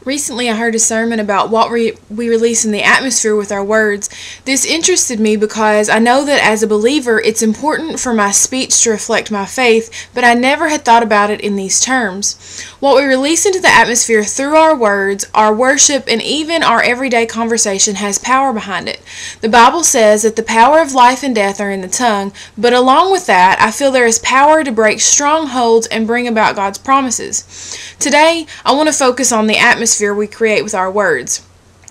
Recently, I heard a sermon about what we release in the atmosphere with our words. This interested me because I know that as a believer, it's important for my speech to reflect my faith, but I never had thought about it in these terms. What we release into the atmosphere through our words, our worship, and even our everyday conversation has power behind it. The Bible says that the power of life and death are in the tongue, but along with that, I feel there is power to break strongholds and bring about God's promises. Today, I want to focus on the atmosphere we create with our words.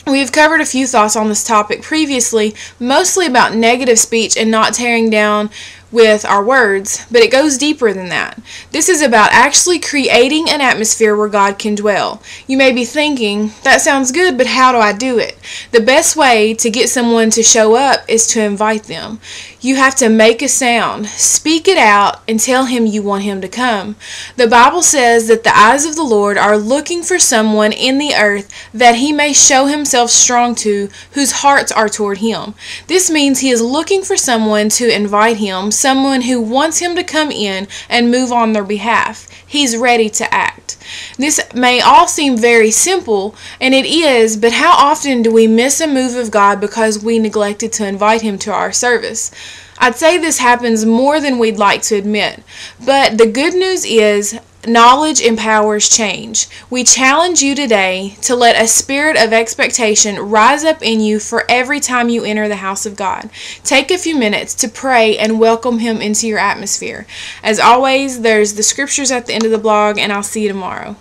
We have covered a few thoughts on this topic previously, mostly about negative speech and not tearing down with our words, but it goes deeper than that. This is about actually creating an atmosphere where God can dwell. You may be thinking, that sounds good, but how do I do it? The best way to get someone to show up is to invite them. You have to make a sound, speak it out, and tell him you want him to come. The Bible says that the eyes of the Lord are looking for someone in the earth that he may show himself strong to, whose hearts are toward him. This means he is looking for someone to invite him, someone who wants him to come in and move on their behalf. He's ready to act. This may all seem very simple, and it is, but how often do we miss a move of God because we neglected to invite him to our service? I'd say this happens more than we'd like to admit, but the good news is knowledge empowers change. We challenge you today to let a spirit of expectation rise up in you for every time you enter the house of God. Take a few minutes to pray and welcome him into your atmosphere. As always, there's the scriptures at the end of the blog, and I'll see you tomorrow.